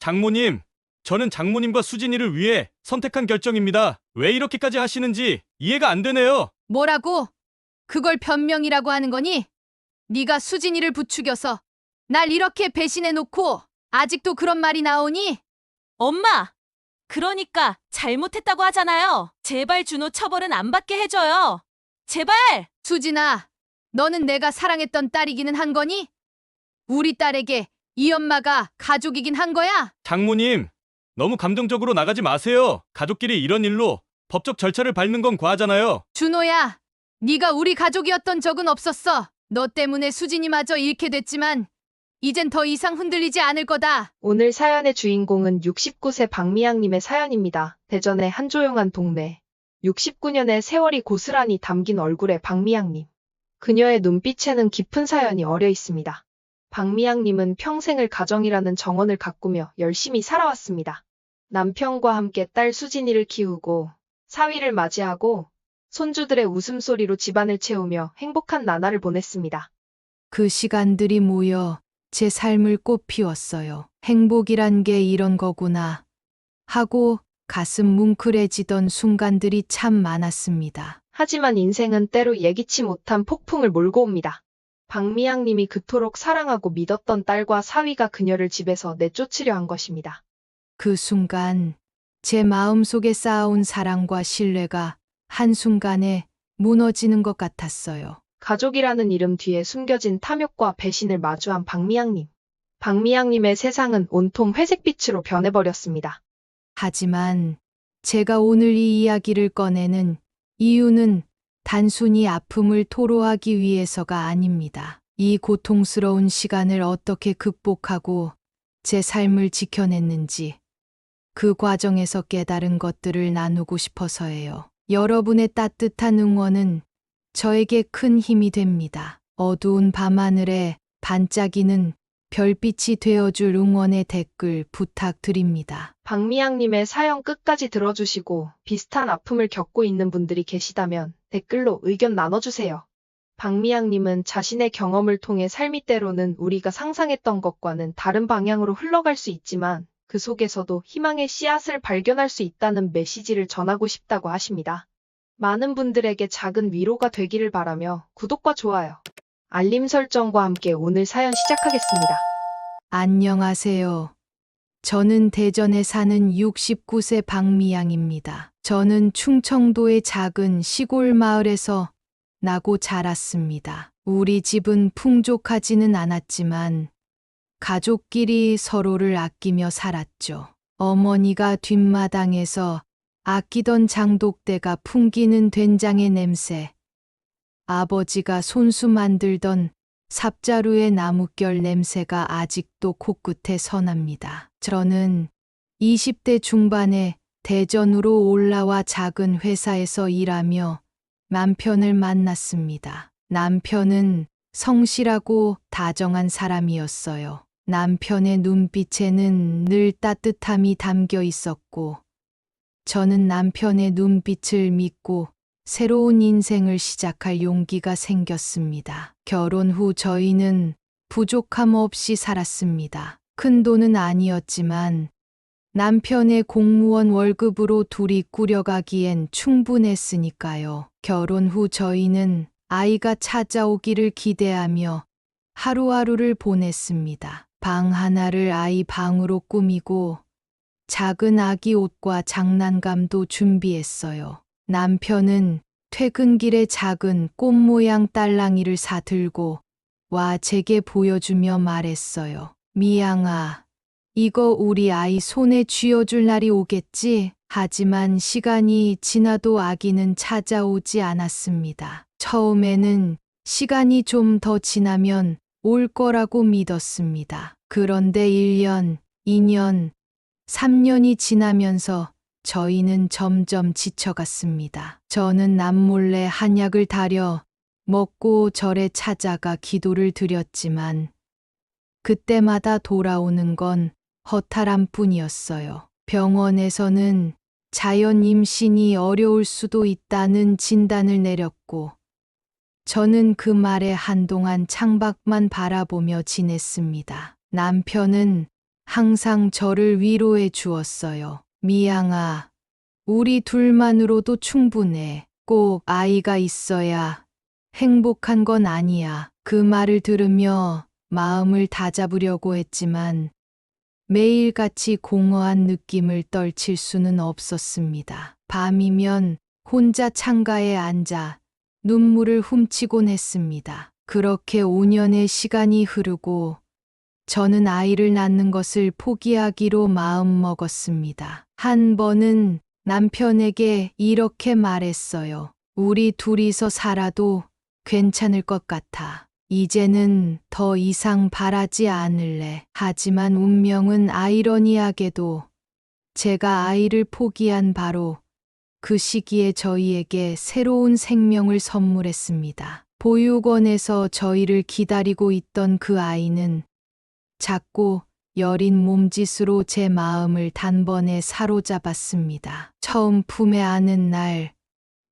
장모님, 저는 장모님과 수진이를 위해 선택한 결정입니다. 왜 이렇게까지 하시는지 이해가 안 되네요. 뭐라고? 그걸 변명이라고 하는 거니? 네가 수진이를 부추겨서 날 이렇게 배신해놓고 아직도 그런 말이 나오니? 엄마! 그러니까 잘못했다고 하잖아요. 제발 준호 처벌은 안 받게 해줘요. 제발! 수진아, 너는 내가 사랑했던 딸이기는 한 거니? 우리 딸에게 이 엄마가 가족이긴 한 거야? 장모님, 너무 감정적으로 나가지 마세요. 가족끼리 이런 일로 법적 절차를 밟는 건 과하잖아요. 준호야, 네가 우리 가족이었던 적은 없었어. 너 때문에 수진이마저 잃게 됐지만 이젠 더 이상 흔들리지 않을 거다. 오늘 사연의 주인공은 69세 박미양님의 사연입니다. 대전의 한 조용한 동네. 69년의 세월이 고스란히 담긴 얼굴의 박미양님. 그녀의 눈빛에는 깊은 사연이 어려 있습니다. 박미양님은 평생을 가정이라는 정원을 가꾸며 열심히 살아왔습니다. 남편과 함께 딸 수진이를 키우고 사위를 맞이하고 손주들의 웃음소리로 집안을 채우며 행복한 나날을 보냈습니다. 그 시간들이 모여 제 삶을 꽃피웠어요. 행복이란 게 이런 거구나 하고 가슴 뭉클해지던 순간들이 참 많았습니다. 하지만 인생은 때로 예기치 못한 폭풍을 몰고 옵니다. 박미양님이 그토록 사랑하고 믿었던 딸과 사위가 그녀를 집에서 내쫓으려 한 것입니다. 그 순간 제 마음속에 쌓아온 사랑과 신뢰가 한순간에 무너지는 것 같았어요. 가족이라는 이름 뒤에 숨겨진 탐욕과 배신을 마주한 박미양님. 박미양님의 세상은 온통 회색빛으로 변해버렸습니다. 하지만 제가 오늘 이 이야기를 꺼내는 이유는 단순히 아픔을 토로하기 위해서가 아닙니다. 이 고통스러운 시간을 어떻게 극복하고 제 삶을 지켜냈는지 그 과정에서 깨달은 것들을 나누고 싶어서예요. 여러분의 따뜻한 응원은 저에게 큰 힘이 됩니다. 어두운 밤하늘에 반짝이는 별빛이 되어줄 응원의 댓글 부탁드립니다. 박미양님의 사연 끝까지 들어주시고 비슷한 아픔을 겪고 있는 분들이 계시다면 댓글로 의견 나눠주세요. 박미양님은 자신의 경험을 통해 삶이 때로는 우리가 상상했던 것과는 다른 방향으로 흘러갈 수 있지만 그 속에서도 희망의 씨앗을 발견할 수 있다는 메시지를 전하고 싶다고 하십니다. 많은 분들에게 작은 위로가 되기를 바라며 구독과 좋아요, 알림 설정과 함께 오늘 사연 시작하겠습니다. 안녕하세요. 저는 대전에 사는 69세 박미양입니다. 저는 충청도의 작은 시골 마을에서 나고 자랐습니다. 우리 집은 풍족하지는 않았지만 가족끼리 서로를 아끼며 살았죠. 어머니가 뒷마당에서 아끼던 장독대가 풍기는 된장의 냄새, 아버지가 손수 만들던 삽자루의 나뭇결 냄새가 아직도 코끝에 선합니다. 저는 20대 중반에 대전으로 올라와 작은 회사에서 일하며 남편을 만났습니다. 남편은 성실하고 다정한 사람이었어요. 남편의 눈빛에는 늘 따뜻함이 담겨 있었고, 저는 남편의 눈빛을 믿고 새로운 인생을 시작할 용기가 생겼습니다. 결혼 후 저희는 부족함 없이 살았습니다. 큰 돈은 아니었지만 남편의 공무원 월급으로 둘이 꾸려가기엔 충분했으니까요. 결혼 후 저희는 아이가 찾아오기를 기대하며 하루하루를 보냈습니다. 방 하나를 아이 방으로 꾸미고 작은 아기 옷과 장난감도 준비했어요. 남편은 퇴근길에 작은 꽃 모양 딸랑이를 사들고 와 제게 보여주며 말했어요. 미양아, 이거 우리 아이 손에 쥐어줄 날이 오겠지? 하지만 시간이 지나도 아기는 찾아오지 않았습니다. 처음에는 시간이 좀 더 지나면 올 거라고 믿었습니다. 그런데 1년, 2년, 3년이 지나면서 저희는 점점 지쳐갔습니다. 저는 남몰래 한약을 다려 먹고 절에 찾아가 기도를 드렸지만 그때마다 돌아오는 건 허탈함 뿐이었어요. 병원에서는 자연 임신이 어려울 수도 있다는 진단을 내렸고 저는 그 말에 한동안 창밖만 바라보며 지냈습니다. 남편은 항상 저를 위로해 주었어요. 미양아, 우리 둘만으로도 충분해. 꼭 아이가 있어야 행복한 건 아니야. 그 말을 들으며 마음을 다잡으려고 했지만 매일같이 공허한 느낌을 떨칠 수는 없었습니다. 밤이면 혼자 창가에 앉아 눈물을 훔치곤 했습니다. 그렇게 5년의 시간이 흐르고 저는 아이를 낳는 것을 포기하기로 마음먹었습니다. 한 번은 남편에게 이렇게 말했어요. 우리 둘이서 살아도 괜찮을 것 같아. 이제는 더 이상 바라지 않을래. 하지만 운명은 아이러니하게도 제가 아이를 포기한 바로 그 시기에 저희에게 새로운 생명을 선물했습니다. 보육원에서 저희를 기다리고 있던 그 아이는 작고 여린 몸짓으로 제 마음을 단번에 사로잡았습니다. 처음 품에 안은 날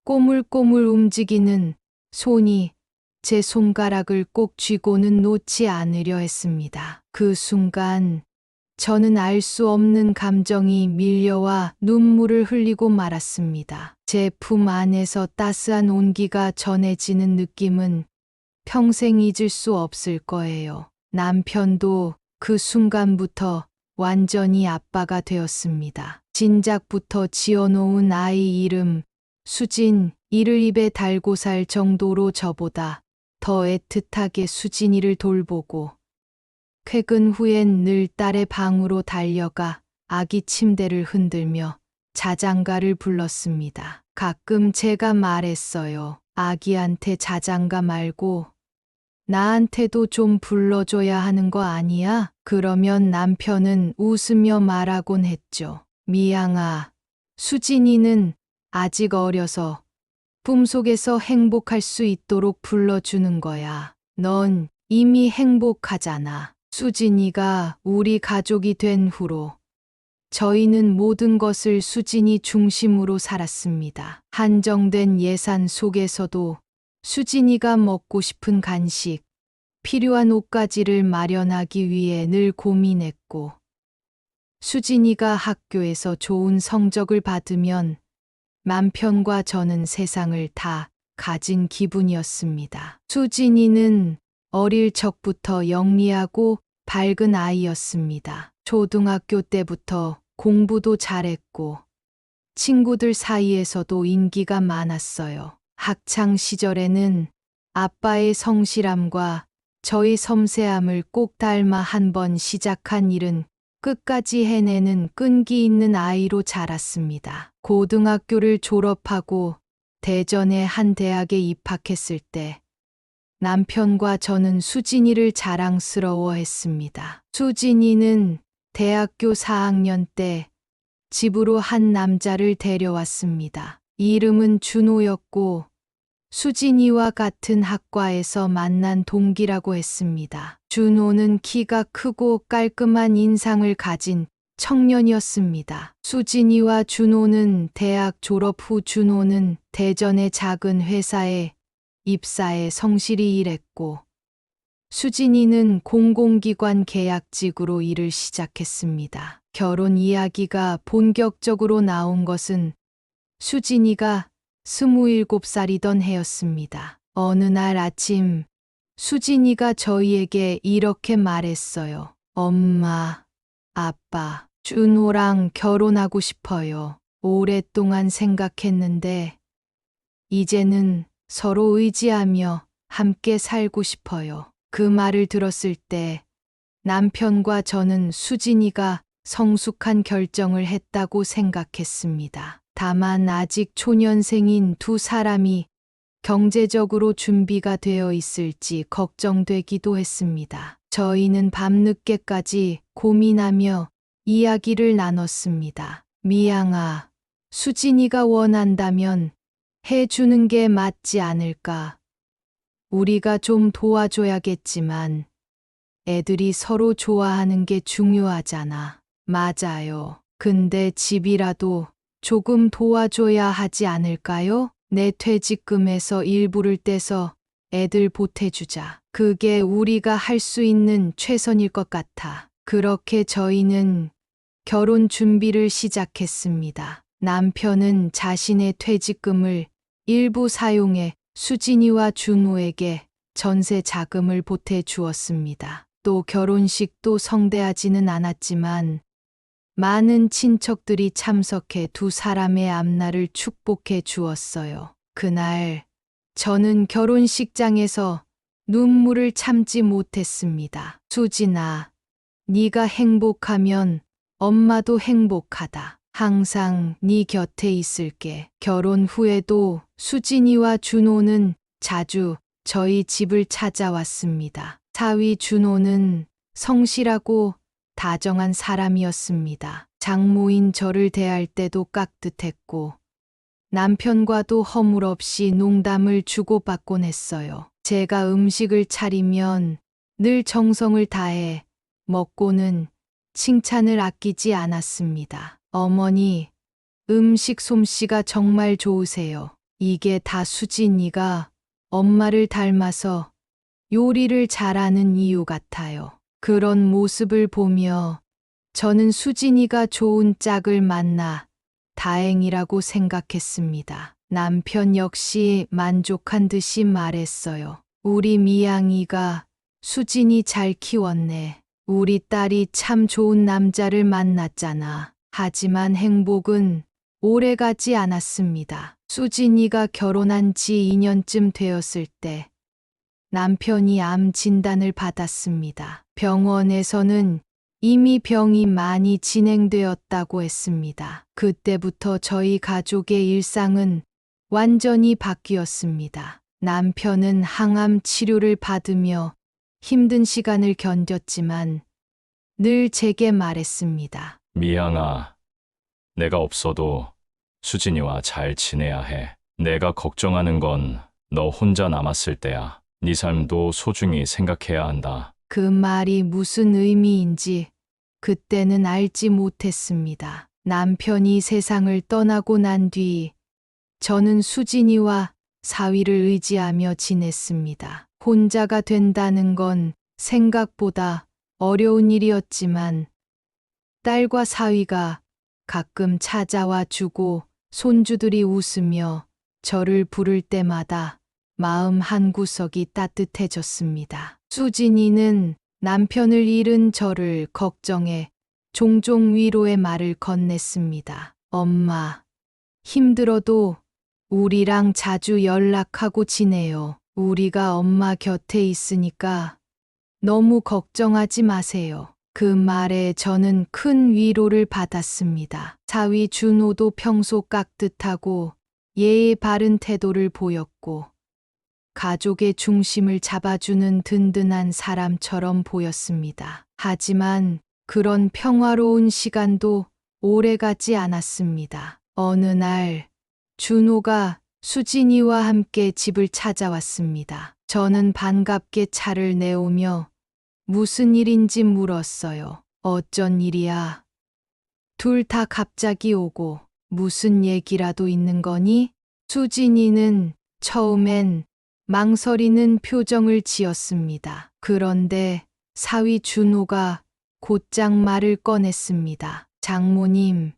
꼬물꼬물 움직이는 손이 제 손가락을 꼭 쥐고는 놓지 않으려 했습니다. 그 순간 저는 알 수 없는 감정이 밀려와 눈물을 흘리고 말았습니다. 제 품 안에서 따스한 온기가 전해지는 느낌은 평생 잊을 수 없을 거예요. 남편도 그 순간부터 완전히 아빠가 되었습니다. 진작부터 지어놓은 아이 이름 수진, 이를 입에 달고 살 정도로 저보다 더 애틋하게 수진이를 돌보고 퇴근 후엔 늘 딸의 방으로 달려가 아기 침대를 흔들며 자장가를 불렀습니다. 가끔 제가 말했어요. 아기한테 자장가 말고 나한테도 좀 불러줘야 하는 거 아니야? 그러면 남편은 웃으며 말하곤 했죠. 미양아, 수진이는 아직 어려서 꿈속에서 행복할 수 있도록 불러주는 거야. 넌 이미 행복하잖아. 수진이가 우리 가족이 된 후로 저희는 모든 것을 수진이 중심으로 살았습니다. 한정된 예산 속에서도 수진이가 먹고 싶은 간식, 필요한 옷가지를 마련하기 위해 늘 고민했고, 수진이가 학교에서 좋은 성적을 받으면 남편과 저는 세상을 다 가진 기분이었습니다. 수진이는 어릴 적부터 영리하고 밝은 아이였습니다. 초등학교 때부터 공부도 잘했고 친구들 사이에서도 인기가 많았어요. 학창 시절에는 아빠의 성실함과 저의 섬세함을 꼭 닮아 한 번 시작한 일은 끝까지 해내는 끈기 있는 아이로 자랐습니다. 고등학교를 졸업하고 대전의 한 대학에 입학했을 때 남편과 저는 수진이를 자랑스러워했습니다. 수진이는 대학교 4학년 때 집으로 한 남자를 데려왔습니다. 이름은 준호였고 수진이와 같은 학과에서 만난 동기라고 했습니다. 준호는 키가 크고 깔끔한 인상을 가진 청년이었습니다. 수진이와 준호는 대학 졸업 후 준호는 대전의 작은 회사에 입사해 성실히 일했고 수진이는 공공기관 계약직으로 일을 시작했습니다. 결혼 이야기가 본격적으로 나온 것은 수진이가 27살이던 해였습니다. 어느 날 아침 수진이가 저희에게 이렇게 말했어요. 엄마, 아빠, 준호랑 결혼하고 싶어요. 오랫동안 생각했는데 이제는 서로 의지하며 함께 살고 싶어요. 그 말을 들었을 때 남편과 저는 수진이가 성숙한 결정을 했다고 생각했습니다. 다만 아직 초년생인 두 사람이 경제적으로 준비가 되어 있을지 걱정되기도 했습니다. 저희는 밤늦게까지 고민하며 이야기를 나눴습니다. 미양아, 수진이가 원한다면 해주는 게 맞지 않을까? 우리가 좀 도와줘야겠지만 애들이 서로 좋아하는 게 중요하잖아. 맞아요. 근데 집이라도 조금 도와줘야 하지 않을까요? 내 퇴직금에서 일부를 떼서 애들 보태주자. 그게 우리가 할 수 있는 최선일 것 같아. 그렇게 저희는 결혼 준비를 시작했습니다. 남편은 자신의 퇴직금을 일부 사용해 수진이와 준호에게 전세 자금을 보태 주었습니다. 또 결혼식도 성대하지는 않았지만 많은 친척들이 참석해 두 사람의 앞날을 축복해 주었어요. 그날 저는 결혼식장에서 눈물을 참지 못했습니다. 수진아, 네가 행복하면 엄마도 행복하다. 항상 네 곁에 있을게. 결혼 후에도 수진이와 준호는 자주 저희 집을 찾아왔습니다. 사위 준호는 성실하고 다정한 사람이었습니다. 장모인 저를 대할 때도 깍듯했고 남편과도 허물없이 농담을 주고받곤 했어요. 제가 음식을 차리면 늘 정성을 다해 먹고는 칭찬을 아끼지 않았습니다. 어머니, 음식 솜씨가 정말 좋으세요. 이게 다 수진이가 엄마를 닮아서 요리를 잘하는 이유 같아요. 그런 모습을 보며 저는 수진이가 좋은 짝을 만나 다행이라고 생각했습니다. 남편 역시 만족한 듯이 말했어요. 우리 미양이가 수진이 잘 키웠네. 우리 딸이 참 좋은 남자를 만났잖아. 하지만 행복은 오래가지 않았습니다. 수진이가 결혼한 지 2년쯤 되었을 때 남편이 암 진단을 받았습니다. 병원에서는 이미 병이 많이 진행되었다고 했습니다. 그때부터 저희 가족의 일상은 완전히 바뀌었습니다. 남편은 항암 치료를 받으며 힘든 시간을 견뎠지만 늘 제게 말했습니다. 미양아, 내가 없어도 수진이와 잘 지내야 해. 내가 걱정하는 건 너 혼자 남았을 때야. 네 삶도 소중히 생각해야 한다. 그 말이 무슨 의미인지 그때는 알지 못했습니다. 남편이 세상을 떠나고 난 뒤 저는 수진이와 사위를 의지하며 지냈습니다. 혼자가 된다는 건 생각보다 어려운 일이었지만 딸과 사위가 가끔 찾아와 주고 손주들이 웃으며 저를 부를 때마다 마음 한구석이 따뜻해졌습니다. 수진이는 남편을 잃은 저를 걱정해 종종 위로의 말을 건넸습니다. 엄마, 힘들어도 우리랑 자주 연락하고 지내요. 우리가 엄마 곁에 있으니까 너무 걱정하지 마세요. 그 말에 저는 큰 위로를 받았습니다. 사위 준호도 평소 깍듯하고 예의 바른 태도를 보였고 가족의 중심을 잡아주는 든든한 사람처럼 보였습니다. 하지만 그런 평화로운 시간도 오래가지 않았습니다. 어느 날 준호가 수진이와 함께 집을 찾아왔습니다. 저는 반갑게 차를 내오며 무슨 일인지 물었어요. 어쩐 일이야? 둘 다 갑자기 오고 무슨 얘기라도 있는 거니? 수진이는 처음엔 망설이는 표정을 지었습니다. 그런데 사위 준호가 곧장 말을 꺼냈습니다. 장모님,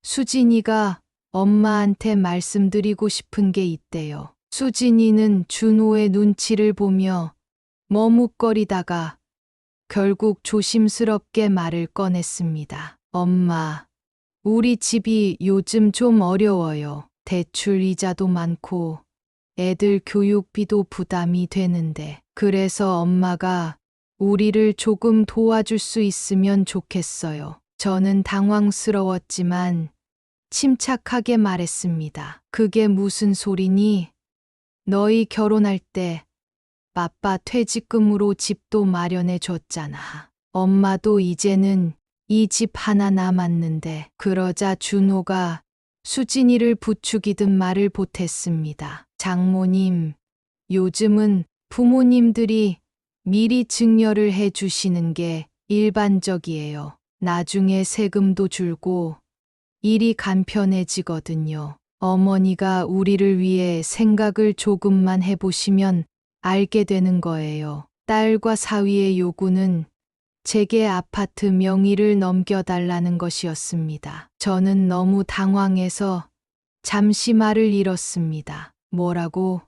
수진이가 엄마한테 말씀드리고 싶은 게 있대요. 수진이는 준호의 눈치를 보며 머뭇거리다가 결국 조심스럽게 말을 꺼냈습니다. 엄마, 우리 집이 요즘 좀 어려워요. 대출 이자도 많고 애들 교육비도 부담이 되는데 그래서 엄마가 우리를 조금 도와줄 수 있으면 좋겠어요. 저는 당황스러웠지만 침착하게 말했습니다. 그게 무슨 소리니? 너희 결혼할 때 아빠 퇴직금으로 집도 마련해 줬잖아. 엄마도 이제는 이 집 하나 남았는데. 그러자 준호가 수진이를 부추기듯 말을 보탰습니다. 장모님, 요즘은 부모님들이 미리 증여를 해 주시는 게 일반적이에요. 나중에 세금도 줄고 일이 간편해지거든요. 어머니가 우리를 위해 생각을 조금만 해보시면 알게 되는 거예요. 딸과 사위의 요구는 제게 아파트 명의를 넘겨달라는 것이었습니다. 저는 너무 당황해서 잠시 말을 잃었습니다. 뭐라고?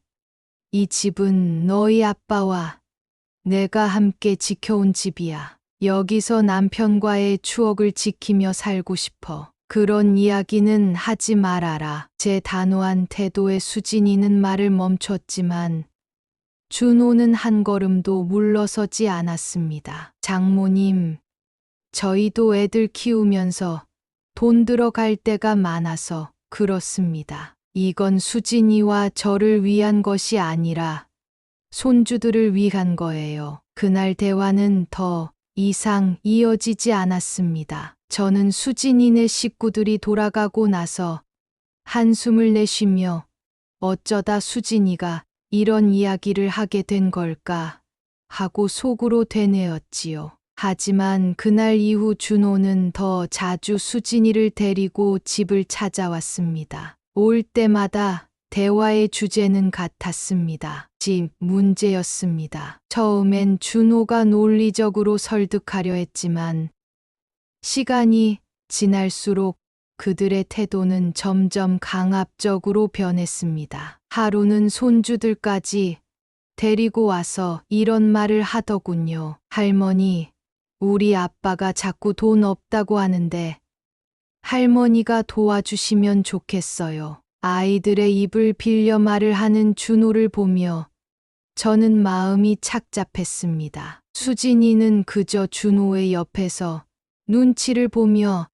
이 집은 너희 아빠와 내가 함께 지켜온 집이야. 여기서 남편과의 추억을 지키며 살고 싶어. 그런 이야기는 하지 말아라. 제 단호한 태도에 수진이는 말을 멈췄지만 준호는 한 걸음도 물러서지 않았습니다. 장모님, 저희도 애들 키우면서 돈 들어갈 때가 많아서 그렇습니다. 이건 수진이와 저를 위한 것이 아니라 손주들을 위한 거예요. 그날 대화는 더 이상 이어지지 않았습니다. 저는 수진이네 식구들이 돌아가고 나서 한숨을 내쉬며 어쩌다 수진이가 이런 이야기를 하게 된 걸까 하고 속으로 되뇌었지요. 하지만 그날 이후 준호는 더 자주 수진이를 데리고 집을 찾아왔습니다. 올 때마다 대화의 주제는 같았습니다. 집 문제였습니다. 처음엔 준호가 논리적으로 설득하려 했지만 시간이 지날수록 그들의 태도는 점점 강압적으로 변했습니다. 하루는 손주들까지 데리고 와서 이런 말을 하더군요. 할머니, 우리 아빠가 자꾸 돈 없다고 하는데 할머니가 도와주시면 좋겠어요. 아이들의 입을 빌려 말을 하는 준호를 보며 저는 마음이 착잡했습니다. 수진이는 그저 준호의 옆에서 눈치를 보며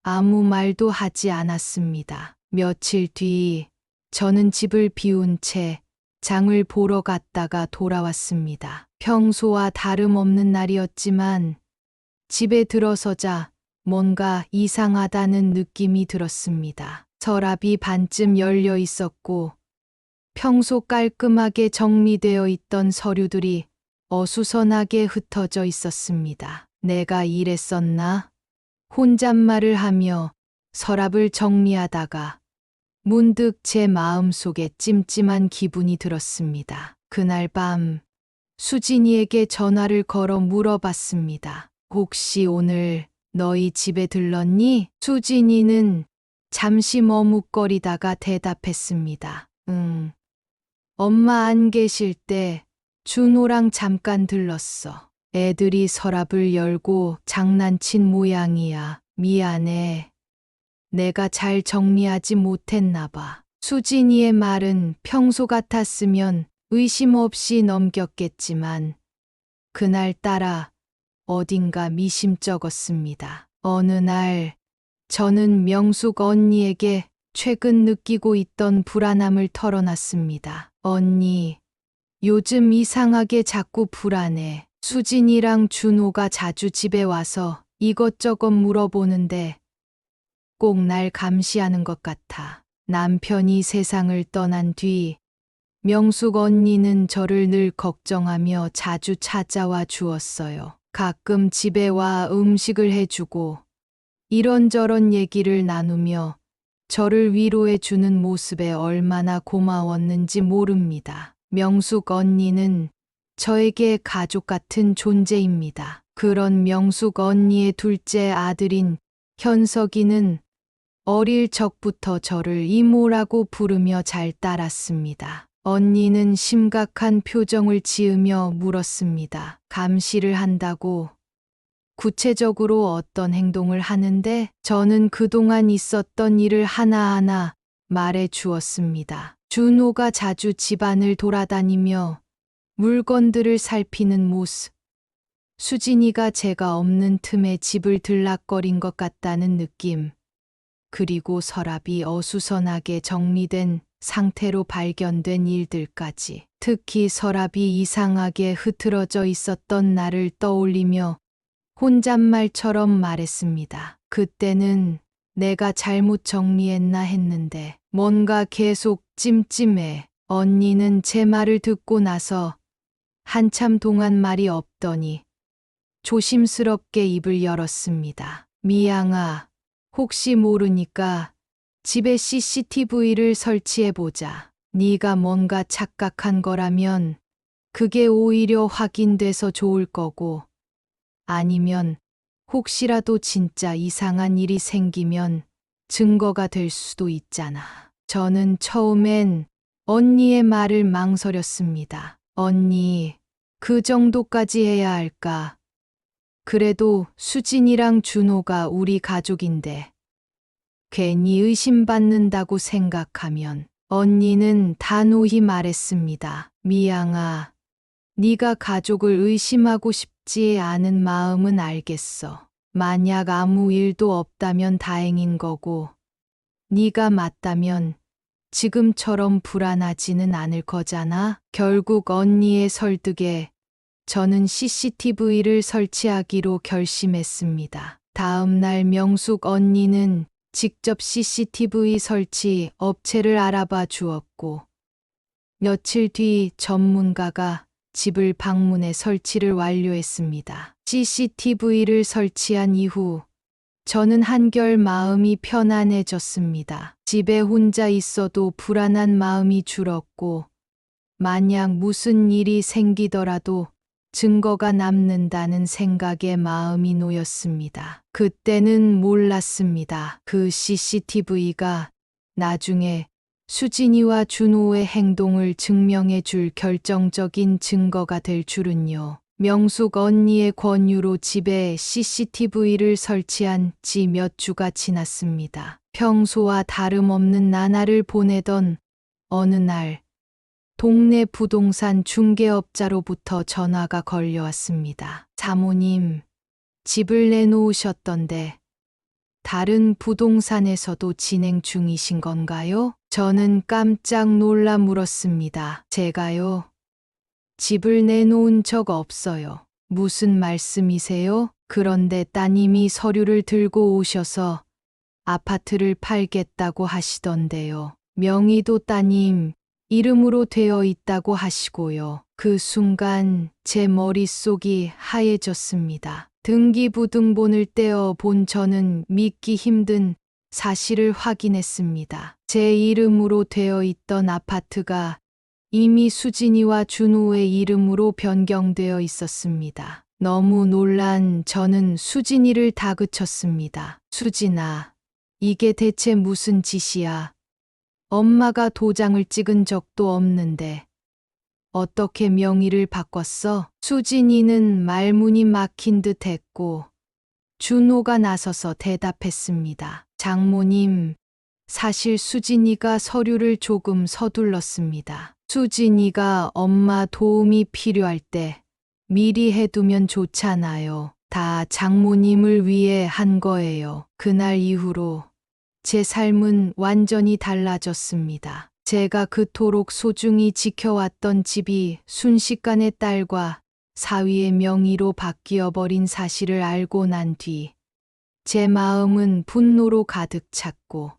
아무 말도 하지 않았습니다. 며칠 뒤 저는 집을 비운 채 장을 보러 갔다가 돌아왔습니다. 평소와 다름없는 날이었지만 집에 들어서자 뭔가 이상하다는 느낌이 들었습니다. 서랍이 반쯤 열려 있었고 평소 깔끔하게 정리되어 있던 서류들이 어수선하게 흩어져 있었습니다. 내가 이랬었나? 혼잣말을 하며 서랍을 정리하다가 문득 제 마음속에 찜찜한 기분이 들었습니다. 그날 밤 수진이에게 전화를 걸어 물어봤습니다. 혹시 오늘 너희 집에 들렀니? 수진이는 잠시 머뭇거리다가 대답했습니다. 응. 엄마 안 계실 때 준호랑 잠깐 들렀어. 애들이 서랍을 열고 장난친 모양이야. 미안해. 내가 잘 정리하지 못했나 봐. 수진이의 말은 평소 같았으면 의심 없이 넘겼겠지만 그날따라 어딘가 미심쩍었습니다. 어느 날 저는 명숙 언니에게 최근 느끼고 있던 불안함을 털어놨습니다. 언니, 요즘 이상하게 자꾸 불안해. 수진이랑 준호가 자주 집에 와서 이것저것 물어보는데 꼭 날 감시하는 것 같아. 남편이 세상을 떠난 뒤 명숙 언니는 저를 늘 걱정하며 자주 찾아와 주었어요. 가끔 집에 와 음식을 해주고 이런저런 얘기를 나누며 저를 위로해 주는 모습에 얼마나 고마웠는지 모릅니다. 명숙 언니는 저에게 가족 같은 존재입니다. 그런 명숙 언니의 둘째 아들인 현석이는 어릴 적부터 저를 이모라고 부르며 잘 따랐습니다. 언니는 심각한 표정을 지으며 물었습니다. 감시를 한다고? 구체적으로 어떤 행동을 하는데? 저는 그동안 있었던 일을 하나하나 말해 주었습니다. 준호가 자주 집안을 돌아다니며 물건들을 살피는 모습. 수진이가 제가 없는 틈에 집을 들락거린 것 같다는 느낌. 그리고 서랍이 어수선하게 정리된 상태로 발견된 일들까지. 특히 서랍이 이상하게 흐트러져 있었던 날을 떠올리며 혼잣말처럼 말했습니다. 그때는 내가 잘못 정리했나 했는데 뭔가 계속 찜찜해. 언니는 제 말을 듣고 나서 한참 동안 말이 없더니 조심스럽게 입을 열었습니다. 미양아, 혹시 모르니까 집에 CCTV를 설치해보자. 네가 뭔가 착각한 거라면 그게 오히려 확인돼서 좋을 거고 아니면 혹시라도 진짜 이상한 일이 생기면 증거가 될 수도 있잖아. 저는 처음엔 언니의 말을 망설였습니다. 언니, 그 정도까지 해야 할까? 그래도 수진이랑 준호가 우리 가족인데 괜히 의심받는다고 생각하면 언니는 단호히 말했습니다. 미양아, 네가 가족을 의심하고 싶지 않은 마음은 알겠어. 만약 아무 일도 없다면 다행인 거고 네가 맞다면 지금처럼 불안하지는 않을 거잖아. 결국 언니의 설득에 저는 CCTV를 설치하기로 결심했습니다. 다음 날 명숙 언니는 직접 CCTV 설치 업체를 알아봐 주었고 며칠 뒤 전문가가 집을 방문해 설치를 완료했습니다. CCTV를 설치한 이후 저는 한결 마음이 편안해졌습니다. 집에 혼자 있어도 불안한 마음이 줄었고 만약 무슨 일이 생기더라도 증거가 남는다는 생각에 마음이 놓였습니다. 그때는 몰랐습니다. 그 CCTV가 나중에 수진이와 준호의 행동을 증명해 줄 결정적인 증거가 될 줄은요. 명숙 언니의 권유로 집에 CCTV를 설치한 지 몇 주가 지났습니다. 평소와 다름없는 나날을 보내던 어느 날 동네 부동산 중개업자로부터 전화가 걸려왔습니다. 사모님, 집을 내놓으셨던데 다른 부동산에서도 진행 중이신 건가요? 저는 깜짝 놀라 물었습니다. 제가요? 집을 내놓은 적 없어요. 무슨 말씀이세요? 그런데 따님이 서류를 들고 오셔서 아파트를 팔겠다고 하시던데요. 명의도 따님 이름으로 되어 있다고 하시고요. 그 순간 제 머릿속이 하얘졌습니다. 등기부등본을 떼어 본 저는 믿기 힘든 사실을 확인했습니다. 제 이름으로 되어 있던 아파트가 이미 수진이와 준호의 이름으로 변경되어 있었습니다. 너무 놀란 저는 수진이를 다그쳤습니다. 수진아, 이게 대체 무슨 짓이야? 엄마가 도장을 찍은 적도 없는데 어떻게 명의를 바꿨어? 수진이는 말문이 막힌 듯 했고 준호가 나서서 대답했습니다. 장모님, 사실 수진이가 서류를 조금 서둘렀습니다. 수진이가 엄마 도움이 필요할 때 미리 해두면 좋잖아요. 다 장모님을 위해 한 거예요. 그날 이후로 제 삶은 완전히 달라졌습니다. 제가 그토록 소중히 지켜왔던 집이 순식간에 딸과 사위의 명의로 바뀌어 버린 사실을 알고 난 뒤 제 마음은 분노로 가득 찼고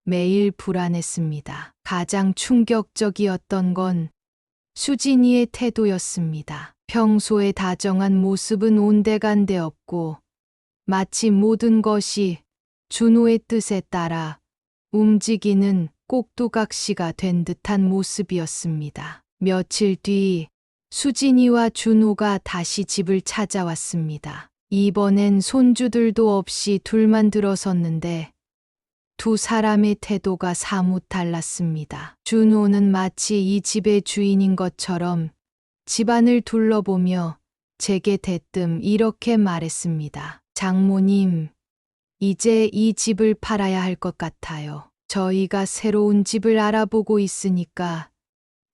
매일 불안했습니다. 가장 충격적이었던 건 수진이의 태도였습니다. 평소에 다정한 모습은 온데간데 없고 마치 모든 것이 준호의 뜻에 따라 움직이는 꼭두각시가 된 듯한 모습이었습니다. 며칠 뒤 수진이와 준호가 다시 집을 찾아왔습니다. 이번엔 손주들도 없이 둘만 들어섰는데 두 사람의 태도가 사뭇 달랐습니다. 준호는 마치 이 집의 주인인 것처럼 집안을 둘러보며 제게 대뜸 이렇게 말했습니다. 장모님, 이제 이 집을 팔아야 할 것 같아요. 저희가 새로운 집을 알아보고 있으니까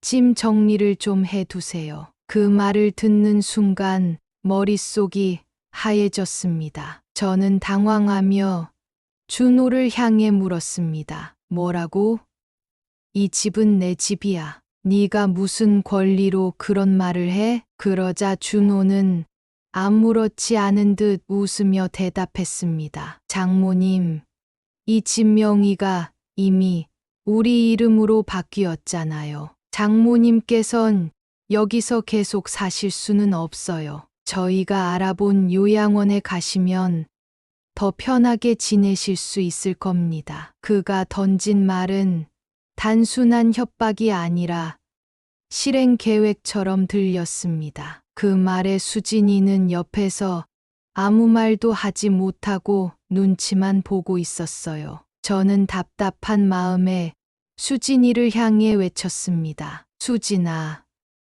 짐 정리를 좀 해두세요. 그 말을 듣는 순간 머릿속이 하얘졌습니다. 저는 당황하며 준호를 향해 물었습니다. 뭐라고? 이 집은 내 집이야. 네가 무슨 권리로 그런 말을 해? 그러자 준호는 아무렇지 않은 듯 웃으며 대답했습니다. 장모님, 이 집 명의가 이미 우리 이름으로 바뀌었잖아요. 장모님께선 여기서 계속 사실 수는 없어요. 저희가 알아본 요양원에 가시면 더 편하게 지내실 수 있을 겁니다. 그가 던진 말은 단순한 협박이 아니라 실행 계획처럼 들렸습니다. 그 말에 수진이는 옆에서 아무 말도 하지 못하고 눈치만 보고 있었어요. 저는 답답한 마음에 수진이를 향해 외쳤습니다. 수진아,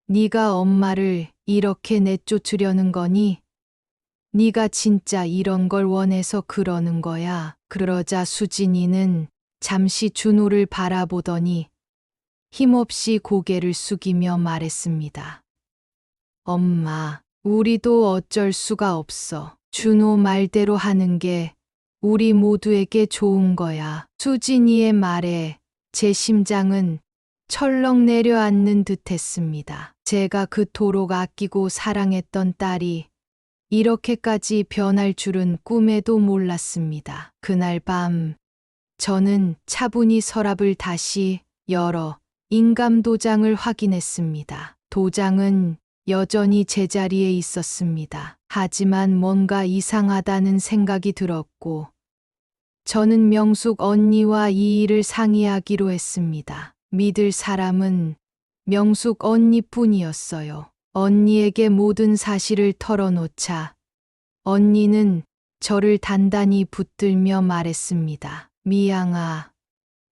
네가 엄마를 이렇게 내쫓으려는 거니? 네가 진짜 이런 걸 원해서 그러는 거야. 그러자 수진이는 잠시 준호를 바라보더니 힘없이 고개를 숙이며 말했습니다. 엄마, 우리도 어쩔 수가 없어. 준호 말대로 하는 게 우리 모두에게 좋은 거야. 수진이의 말에 제 심장은 철렁 내려앉는 듯 했습니다. 제가 그토록 아끼고 사랑했던 딸이 이렇게까지 변할 줄은 꿈에도 몰랐습니다. 그날 밤, 저는 차분히 서랍을 다시 열어 인감도장을 확인했습니다. 도장은 여전히 제자리에 있었습니다. 하지만 뭔가 이상하다는 생각이 들었고, 저는 명숙 언니와 이 일을 상의하기로 했습니다. 믿을 사람은 명숙 언니뿐이었어요. 언니에게 모든 사실을 털어놓자 언니는 저를 단단히 붙들며 말했습니다. 미양아,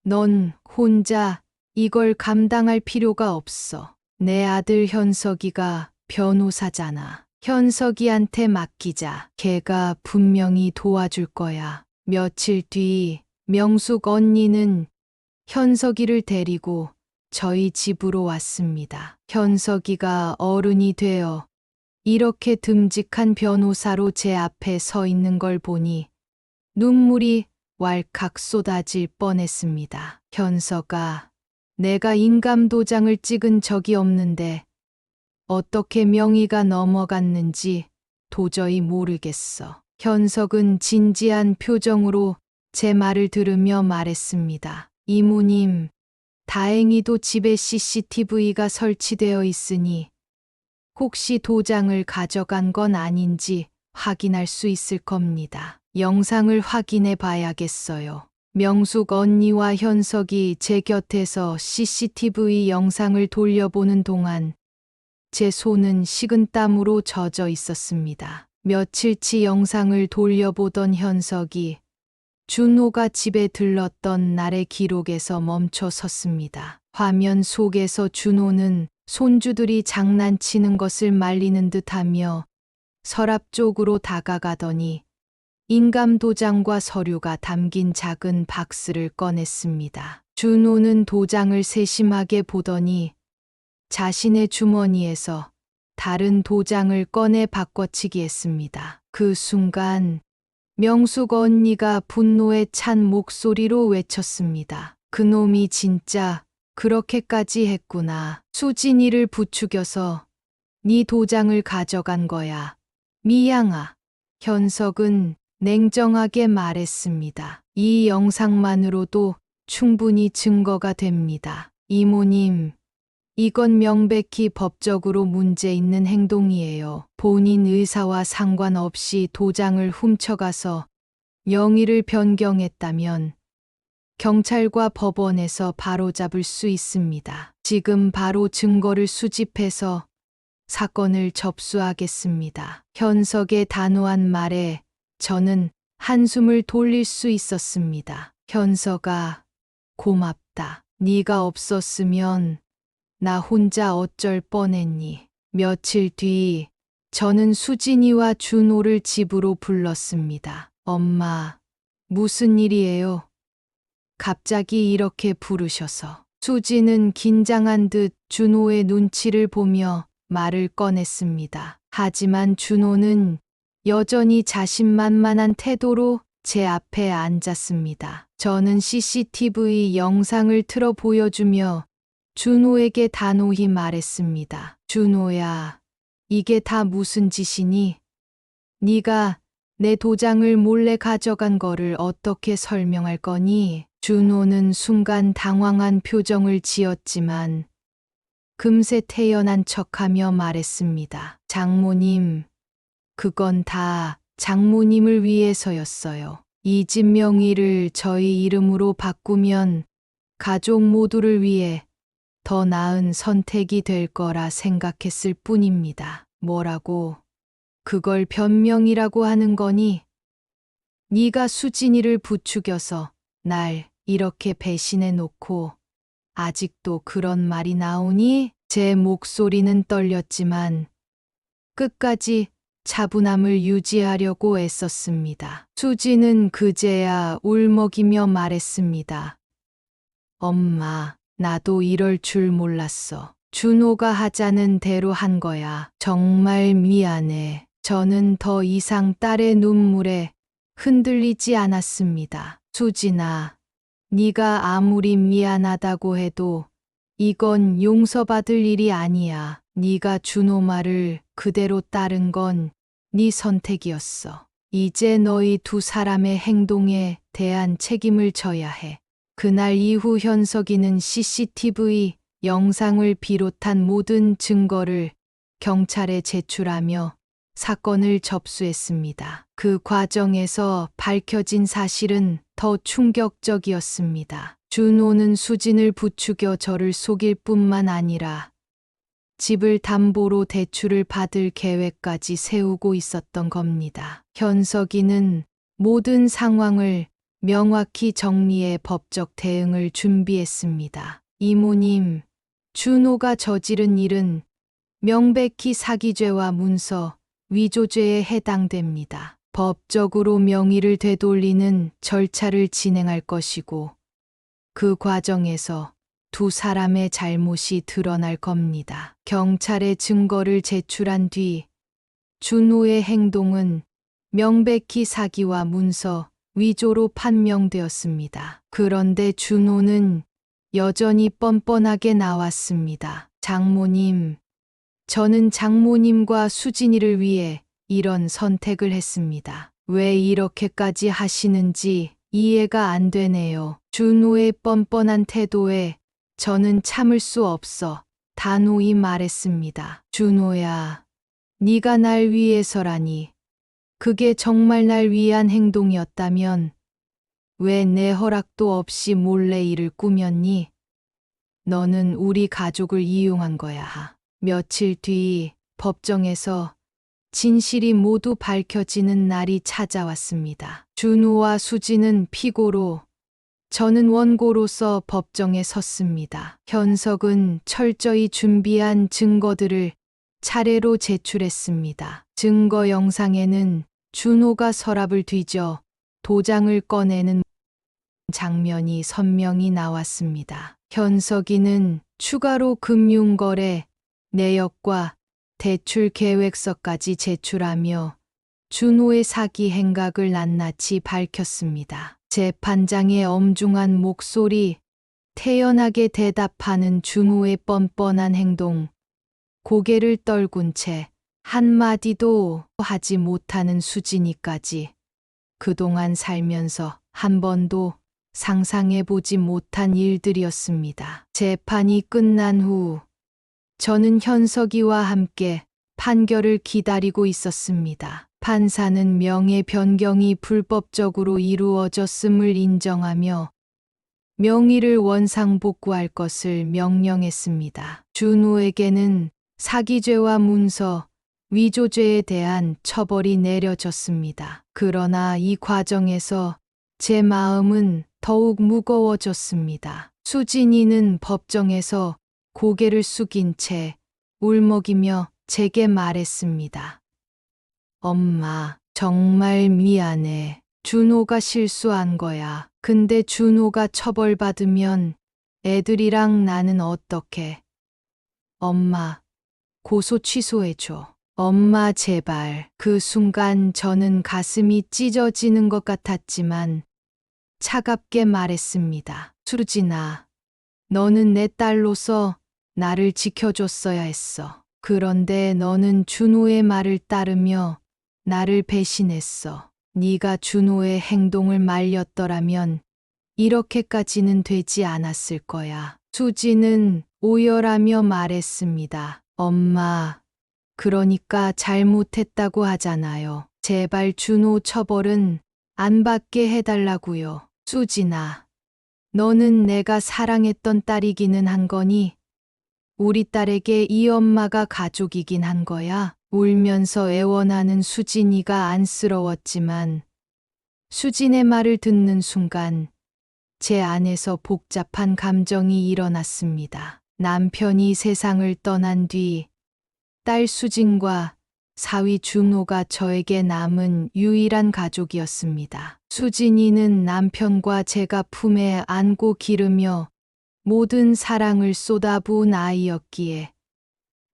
넌 혼자 이걸 감당할 필요가 없어. 내 아들 현석이가 변호사잖아. 현석이한테 맡기자. 걔가 분명히 도와줄 거야. 며칠 뒤 명숙 언니는 현석이를 데리고 저희 집으로 왔습니다. 현석이가 어른이 되어 이렇게 듬직한 변호사로 제 앞에 서 있는 걸 보니 눈물이 왈칵 쏟아질 뻔했습니다. 현석아, 내가 인감도장을 찍은 적이 없는데 어떻게 명의가 넘어갔는지 도저히 모르겠어. 현석은 진지한 표정으로 제 말을 들으며 말했습니다. 이모님, 다행히도 집에 CCTV가 설치되어 있으니 혹시 도장을 가져간 건 아닌지 확인할 수 있을 겁니다. 영상을 확인해 봐야겠어요. 명숙 언니와 현석이 제 곁에서 CCTV 영상을 돌려보는 동안 제 손은 식은땀으로 젖어 있었습니다. 며칠치 영상을 돌려보던 현석이 준호가 집에 들렀던 날의 기록에서 멈춰 섰습니다. 화면 속에서 준호는 손주들이 장난치는 것을 말리는 듯하며 서랍 쪽으로 다가가더니 인감도장과 서류가 담긴 작은 박스를 꺼냈습니다. 준호는 도장을 세심하게 보더니 자신의 주머니에서 다른 도장을 꺼내 바꿔치기 했습니다. 그 순간 명숙 언니가 분노에 찬 목소리로 외쳤습니다. 그놈이 진짜 그렇게까지 했구나. 수진이를 부추겨서 네 도장을 가져간 거야. 미양아. 현석은 냉정하게 말했습니다. 이 영상만으로도 충분히 증거가 됩니다. 이모님, 이건 명백히 법적으로 문제 있는 행동이에요. 본인 의사와 상관없이 도장을 훔쳐가서 명의를 변경했다면 경찰과 법원에서 바로잡을 수 있습니다. 지금 바로 증거를 수집해서 사건을 접수하겠습니다. 현석의 단호한 말에 저는 한숨을 돌릴 수 있었습니다. 현석아, 고맙다. 네가 없었으면 나 혼자 어쩔 뻔했니. 며칠 뒤 저는 수진이와 준호를 집으로 불렀습니다. 엄마, 무슨 일이에요? 갑자기 이렇게 부르셔서. 수진은 긴장한 듯 준호의 눈치를 보며 말을 꺼냈습니다. 하지만 준호는 여전히 자신만만한 태도로 제 앞에 앉았습니다. 저는 CCTV 영상을 틀어 보여주며 준호에게 단호히 말했습니다. 준호야, 이게 다 무슨 짓이니? 네가 내 도장을 몰래 가져간 거를 어떻게 설명할 거니? 준호는 순간 당황한 표정을 지었지만 금세 태연한 척하며 말했습니다. 장모님, 그건 다 장모님을 위해서였어요. 이 집 명의를 저희 이름으로 바꾸면 가족 모두를 위해 더 나은 선택이 될 거라 생각했을 뿐입니다. 뭐라고? 그걸 변명이라고 하는 거니? 네가 수진이를 부추겨서 날 이렇게 배신해 놓고 아직도 그런 말이 나오니? 제 목소리는 떨렸지만 끝까지 차분함을 유지하려고 애썼습니다. 수지는 그제야 울먹이며 말했습니다. 엄마, 나도 이럴 줄 몰랐어. 준호가 하자는 대로 한 거야. 정말 미안해. 저는 더 이상 딸의 눈물에 흔들리지 않았습니다. 수진아, 네가 아무리 미안하다고 해도 이건 용서받을 일이 아니야. 네가 준호 말을 그대로 따른 건 네 선택이었어. 이제 너희 두 사람의 행동에 대한 책임을 져야 해. 그날 이후 현석이는 CCTV 영상을 비롯한 모든 증거를 경찰에 제출하며 사건을 접수했습니다. 그 과정에서 밝혀진 사실은 더 충격적이었습니다. 준호는 수진을 부추겨 저를 속일 뿐만 아니라 집을 담보로 대출을 받을 계획까지 세우고 있었던 겁니다. 현석이는 모든 상황을 명확히 정리해 법적 대응을 준비했습니다. 이모님, 준호가 저지른 일은 명백히 사기죄와 문서 위조죄에 해당됩니다. 법적으로 명의를 되돌리는 절차를 진행할 것이고 그 과정에서 두 사람의 잘못이 드러날 겁니다. 경찰에 증거를 제출한 뒤 준호의 행동은 명백히 사기와 문서 위조로 판명되었습니다. 그런데 준호는 여전히 뻔뻔하게 나왔습니다. 장모님, 저는 장모님과 수진이를 위해 이런 선택을 했습니다. 왜 이렇게까지 하시는지 이해가 안 되네요. 준호의 뻔뻔한 태도에 저는 참을 수 없어 단호히 말했습니다. 준호야, 네가 날 위해서라니. 그게 정말 날 위한 행동이었다면 왜 내 허락도 없이 몰래 일을 꾸몄니? 너는 우리 가족을 이용한 거야. 며칠 뒤 법정에서 진실이 모두 밝혀지는 날이 찾아왔습니다. 준호와 수진은 피고로, 저는 원고로서 법정에 섰습니다. 현석은 철저히 준비한 증거들을 차례로 제출했습니다. 증거 영상에는 준호가 서랍을 뒤져 도장을 꺼내는 장면이 선명히 나왔습니다. 현석이는 추가로 금융거래 내역과 대출 계획서까지 제출하며 준호의 사기 행각을 낱낱이 밝혔습니다. 재판장의 엄중한 목소리, 태연하게 대답하는 준호의 뻔뻔한 행동, 고개를 떨군 채 한마디도 하지 못하는 수진이까지 그동안 살면서 한 번도 상상해보지 못한 일들이었습니다. 재판이 끝난 후 저는 현석이와 함께 판결을 기다리고 있었습니다. 판사는 명예 변경이 불법적으로 이루어졌음을 인정하며 명의를 원상복구할 것을 명령했습니다. 준호에게는 사기죄와 문서, 위조죄에 대한 처벌이 내려졌습니다. 그러나 이 과정에서 제 마음은 더욱 무거워졌습니다. 수진이는 법정에서 고개를 숙인 채 울먹이며 제게 말했습니다. 엄마, 정말 미안해. 준호가 실수한 거야. 근데 준호가 처벌받으면 애들이랑 나는 어떡해? 엄마, 고소 취소해줘. 엄마 제발. 그 순간 저는 가슴이 찢어지는 것 같았지만 차갑게 말했습니다. 수진아, 너는 내 딸로서 나를 지켜줬어야 했어. 그런데 너는 준호의 말을 따르며 나를 배신했어. 네가 준호의 행동을 말렸더라면 이렇게까지는 되지 않았을 거야. 수지는 오열하며 말했습니다. 엄마, 그러니까 잘못했다고 하잖아요. 제발 준호 처벌은 안 받게 해달라고요. 수진아, 너는 내가 사랑했던 딸이기는 한 거니 우리 딸에게 이 엄마가 가족이긴 한 거야. 울면서 애원하는 수진이가 안쓰러웠지만 수진의 말을 듣는 순간 제 안에서 복잡한 감정이 일어났습니다. 남편이 세상을 떠난 뒤 딸 수진과 사위 준호가 저에게 남은 유일한 가족이었습니다. 수진이는 남편과 제가 품에 안고 기르며 모든 사랑을 쏟아부은 아이였기에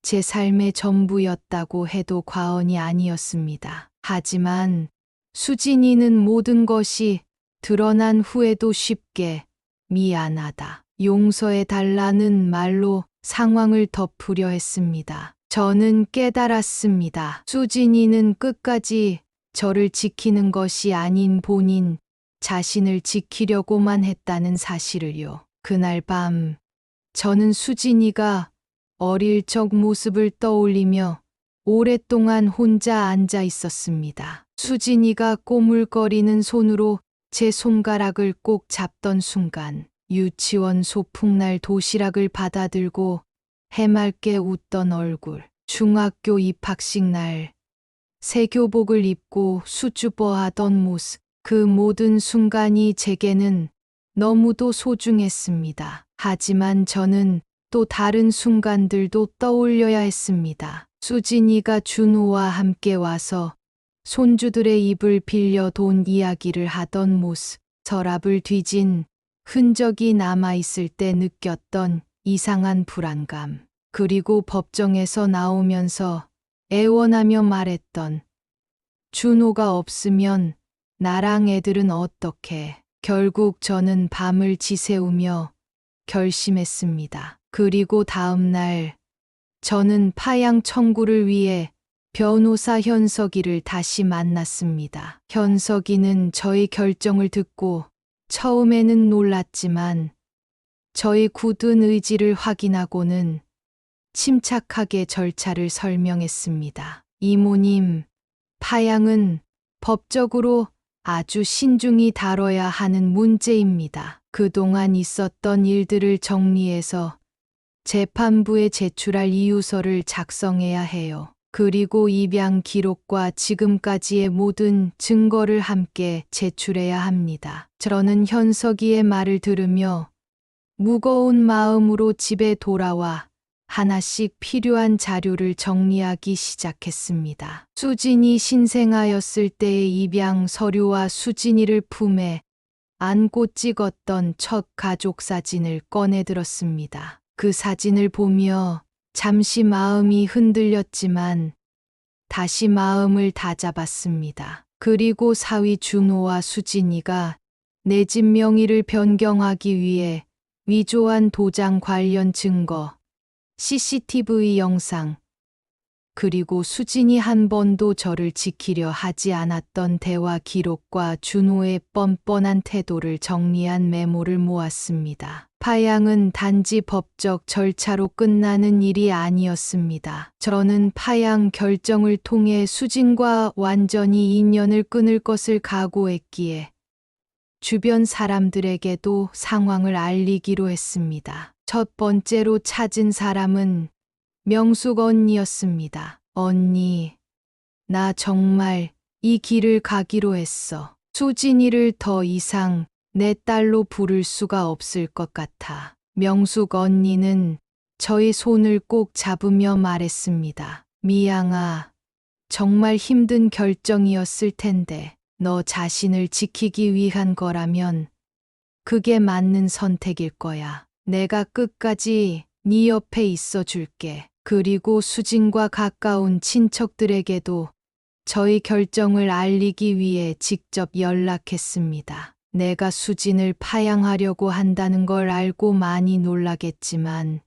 제 삶의 전부였다고 해도 과언이 아니었습니다. 하지만 수진이는 모든 것이 드러난 후에도 쉽게 미안하다, 용서해달라는 말로 상황을 덮으려 했습니다. 저는 깨달았습니다. 수진이는 끝까지 저를 지키는 것이 아닌 본인 자신을 지키려고만 했다는 사실을요. 그날 밤 저는 수진이가 어릴 적 모습을 떠올리며 오랫동안 혼자 앉아 있었습니다. 수진이가 꼬물거리는 손으로 제 손가락을 꼭 잡던 순간 유치원 소풍날 도시락을 받아들고 해맑게 웃던 얼굴, 중학교 입학식 날 새 교복을 입고 수줍어하던 모습, 그 모든 순간이 제게는 너무도 소중했습니다. 하지만 저는 또 다른 순간들도 떠올려야 했습니다. 수진이가 준호와 함께 와서 손주들의 입을 빌려 돈 이야기를 하던 모습, 서랍을 뒤진 흔적이 남아있을 때 느꼈던 이상한 불안감, 그리고 법정에서 나오면서 애원하며 말했던 준호가 없으면 나랑 애들은 어떻게. 결국 저는 밤을 지새우며 결심했습니다. 그리고 다음 날 저는 파양 청구를 위해 변호사 현석이를 다시 만났습니다. 현석이는 저의 결정을 듣고 처음에는 놀랐지만 저의 굳은 의지를 확인하고는 침착하게 절차를 설명했습니다. 이모님, 파양은 법적으로 아주 신중히 다뤄야 하는 문제입니다. 그동안 있었던 일들을 정리해서 재판부에 제출할 이유서를 작성해야 해요. 그리고 입양 기록과 지금까지의 모든 증거를 함께 제출해야 합니다. 저는 현석이의 말을 들으며 무거운 마음으로 집에 돌아와 하나씩 필요한 자료를 정리하기 시작했습니다. 수진이 신생아였을 때의 입양 서류와 수진이를 품에 안고 찍었던 첫 가족 사진을 꺼내들었습니다. 그 사진을 보며 잠시 마음이 흔들렸지만 다시 마음을 다잡았습니다. 그리고 사위 준호와 수진이가 내 집 명의를 변경하기 위해 위조한 도장 관련 증거, CCTV 영상, 그리고 수진이 한 번도 저를 지키려 하지 않았던 대화 기록과 준호의 뻔뻔한 태도를 정리한 메모를 모았습니다. 파양은 단지 법적 절차로 끝나는 일이 아니었습니다. 저는 파양 결정을 통해 수진과 완전히 인연을 끊을 것을 각오했기에 주변 사람들에게도 상황을 알리기로 했습니다. 첫 번째로 찾은 사람은 명숙 언니였습니다. 언니, 나 정말 이 길을 가기로 했어. 수진이를 더 이상 내 딸로 부를 수가 없을 것 같아. 명숙 언니는 저의 손을 꼭 잡으며 말했습니다. 미양아, 정말 힘든 결정이었을 텐데 너 자신을 지키기 위한 거라면 그게 맞는 선택일 거야. 내가 끝까지 네 옆에 있어 줄게. 그리고 수진과 가까운 친척들에게도 저희 결정을 알리기 위해 직접 연락했습니다. 내가 수진을 파양하려고 한다는 걸 알고 많이 놀라겠지만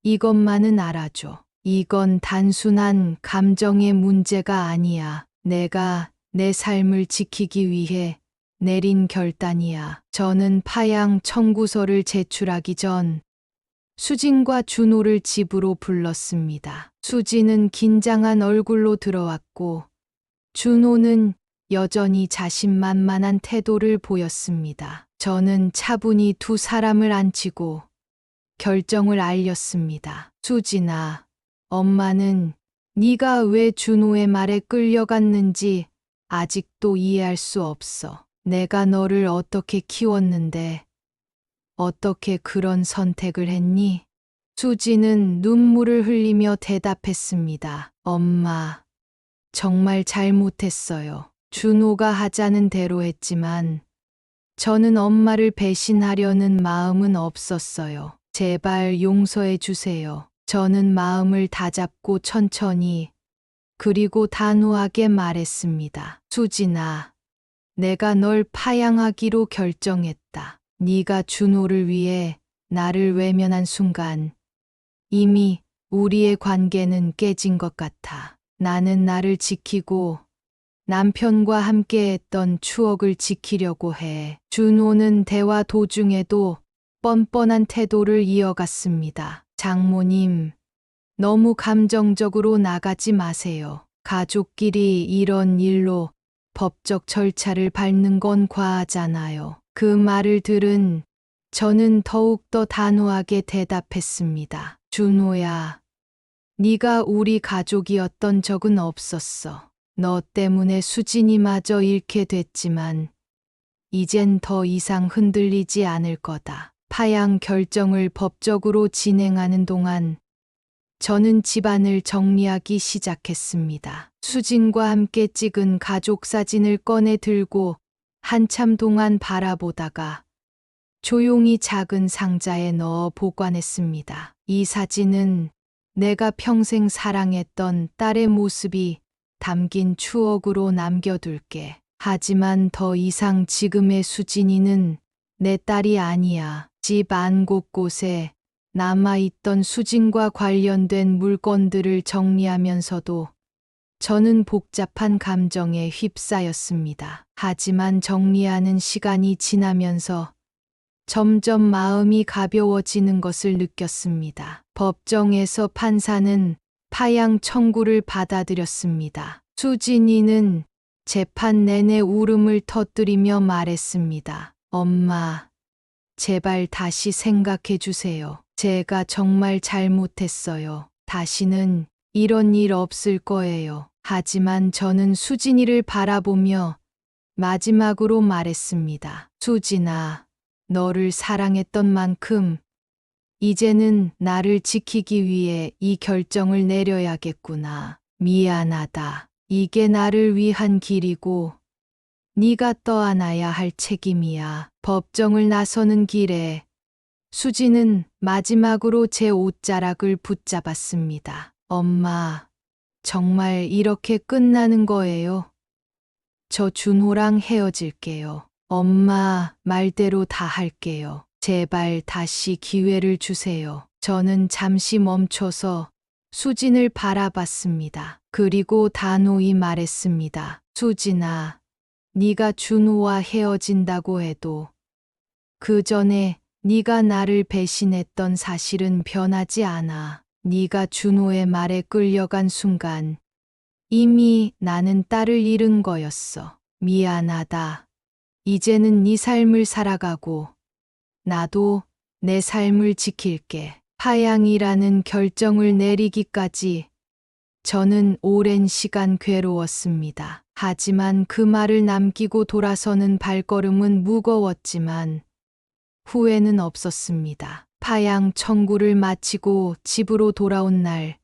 이것만은 알아줘. 이건 단순한 감정의 문제가 아니야. 내가 내 삶을 지키기 위해 내린 결단이야. 저는 파양 청구서를 제출하기 전 수진과 준호를 집으로 불렀습니다. 수진은 긴장한 얼굴로 들어왔고 준호는 여전히 자신만만한 태도를 보였습니다. 저는 차분히 두 사람을 앉히고 결정을 알렸습니다. 수진아, 엄마는 네가 왜 준호의 말에 끌려갔는지 아직도 이해할 수 없어. 내가 너를 어떻게 키웠는데 어떻게 그런 선택을 했니? 수지는 눈물을 흘리며 대답했습니다. 엄마, 정말 잘못했어요. 준호가 하자는 대로 했지만 저는 엄마를 배신하려는 마음은 없었어요. 제발 용서해 주세요. 저는 마음을 다잡고 천천히 그리고 단호하게 말했습니다. 수진아, 내가 널 파양하기로 결정했다. 네가 준호를 위해 나를 외면한 순간 이미 우리의 관계는 깨진 것 같아. 나는 나를 지키고 남편과 함께했던 추억을 지키려고 해. 준호는 대화 도중에도 뻔뻔한 태도를 이어갔습니다. 장모님, 너무 감정적으로 나가지 마세요. 가족끼리 이런 일로 법적 절차를 밟는 건 과하잖아요. 그 말을 들은 저는 더욱더 단호하게 대답했습니다. 준호야, 네가 우리 가족이었던 적은 없었어. 너 때문에 수진이마저 잃게 됐지만 이젠 더 이상 흔들리지 않을 거다. 파양 결정을 법적으로 진행하는 동안 저는 집안을 정리하기 시작했습니다. 수진과 함께 찍은 가족 사진을 꺼내 들고 한참 동안 바라보다가 조용히 작은 상자에 넣어 보관했습니다. 이 사진은 내가 평생 사랑했던 딸의 모습이 담긴 추억으로 남겨둘게. 하지만 더 이상 지금의 수진이는 내 딸이 아니야. 집 안 곳곳에 남아있던 수진과 관련된 물건들을 정리하면서도 저는 복잡한 감정에 휩싸였습니다. 하지만 정리하는 시간이 지나면서 점점 마음이 가벼워지는 것을 느꼈습니다. 법정에서 판사는 파양 청구를 받아들였습니다. 수진이는 재판 내내 울음을 터뜨리며 말했습니다. 엄마, 제발 다시 생각해 주세요. 제가 정말 잘못했어요. 다시는 이런 일 없을 거예요. 하지만 저는 수진이를 바라보며 마지막으로 말했습니다. 수진아, 너를 사랑했던 만큼 이제는 나를 지키기 위해 이 결정을 내려야겠구나. 미안하다. 이게 나를 위한 길이고 네가 떠안아야 할 책임이야. 법정을 나서는 길에 수지는 마지막으로 제 옷자락을 붙잡았습니다. 엄마, 정말 이렇게 끝나는 거예요? 저 준호랑 헤어질게요. 엄마 말대로 다 할게요. 제발 다시 기회를 주세요. 저는 잠시 멈춰서 수진을 바라봤습니다. 그리고 단호히 말했습니다. 수진아, 네가 준호와 헤어진다고 해도 그 전에 네가 나를 배신했던 사실은 변하지 않아. 네가 준호의 말에 끌려간 순간 이미 나는 딸을 잃은 거였어. 미안하다. 이제는 네 삶을 살아가고 나도 내 삶을 지킬게. 파양이라는 결정을 내리기까지 저는 오랜 시간 괴로웠습니다. 하지만 그 말을 남기고 돌아서는 발걸음은 무거웠지만 후회는 없었습니다. 파양 청구를 마치고 집으로 돌아온 날,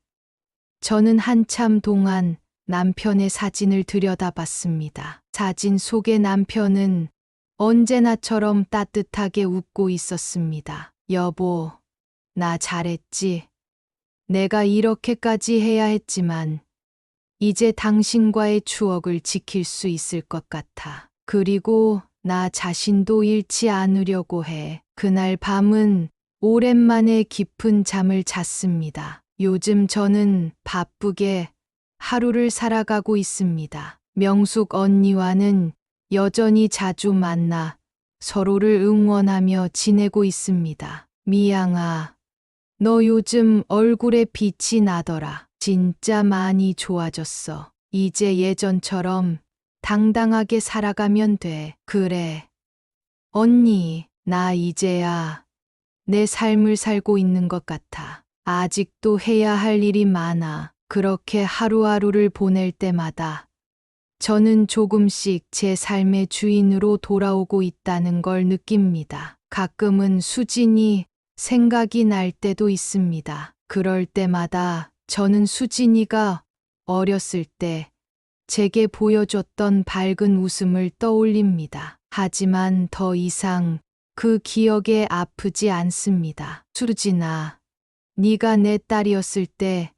저는 한참 동안 남편의 사진을 들여다봤습니다. 사진 속의 남편은 언제나처럼 따뜻하게 웃고 있었습니다. 여보, 나 잘했지. 내가 이렇게까지 해야 했지만 이제 당신과의 추억을 지킬 수 있을 것 같아. 그리고 나 자신도 잃지 않으려고 해. 그날 밤은 오랜만에 깊은 잠을 잤습니다. 요즘 저는 바쁘게 하루를 살아가고 있습니다. 명숙 언니와는 여전히 자주 만나 서로를 응원하며 지내고 있습니다. 미양아, 너 요즘 얼굴에 빛이 나더라. 진짜 많이 좋아졌어. 이제 예전처럼 당당하게 살아가면 돼. 그래. 언니, 나 이제야 내 삶을 살고 있는 것 같아. 아직도 해야 할 일이 많아. 그렇게 하루하루를 보낼 때마다 저는 조금씩 제 삶의 주인으로 돌아오고 있다는 걸 느낍니다. 가끔은 수진이 생각이 날 때도 있습니다. 그럴 때마다 저는 수진이가 어렸을 때 제게 보여줬던 밝은 웃음을 떠올립니다. 하지만 더 이상 그 기억에 아프지 않습니다. 수진아, 네가 내 딸이었을 때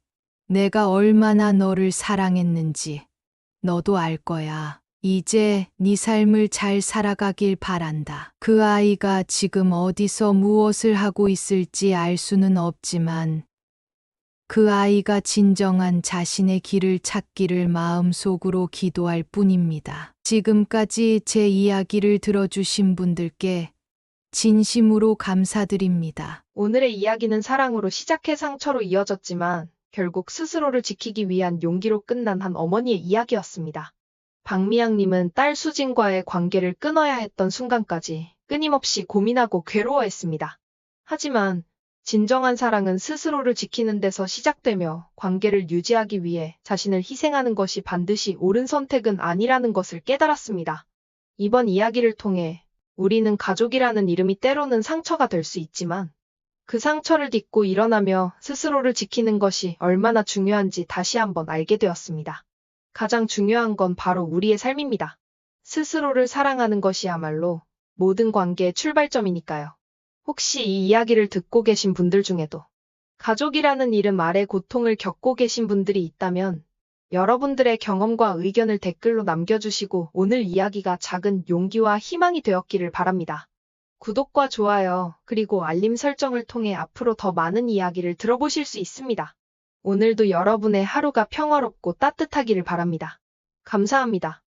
내가 얼마나 너를 사랑했는지 너도 알 거야. 이제 네 삶을 잘 살아가길 바란다. 그 아이가 지금 어디서 무엇을 하고 있을지 알 수는 없지만 그 아이가 진정한 자신의 길을 찾기를 마음속으로 기도할 뿐입니다. 지금까지 제 이야기를 들어주신 분들께 진심으로 감사드립니다. 오늘의 이야기는 사랑으로 시작해 상처로 이어졌지만 결국 스스로를 지키기 위한 용기로 끝난 한 어머니의 이야기였습니다. 박미양님은 딸 수진과의 관계를 끊어야 했던 순간까지 끊임없이 고민하고 괴로워했습니다. 하지만 진정한 사랑은 스스로를 지키는 데서 시작되며 관계를 유지하기 위해 자신을 희생하는 것이 반드시 옳은 선택은 아니라는 것을 깨달았습니다. 이번 이야기를 통해 우리는 가족이라는 이름이 때로는 상처가 될 수 있지만 그 상처를 딛고 일어나며 스스로를 지키는 것이 얼마나 중요한지 다시 한번 알게 되었습니다. 가장 중요한 건 바로 우리의 삶입니다. 스스로를 사랑하는 것이야말로 모든 관계의 출발점이니까요. 혹시 이 이야기를 듣고 계신 분들 중에도 가족이라는 이름 아래 고통을 겪고 계신 분들이 있다면 여러분들의 경험과 의견을 댓글로 남겨주시고 오늘 이야기가 작은 용기와 희망이 되었기를 바랍니다. 구독과 좋아요, 그리고 알림 설정을 통해 앞으로 더 많은 이야기를 들어보실 수 있습니다. 오늘도 여러분의 하루가 평화롭고 따뜻하기를 바랍니다. 감사합니다.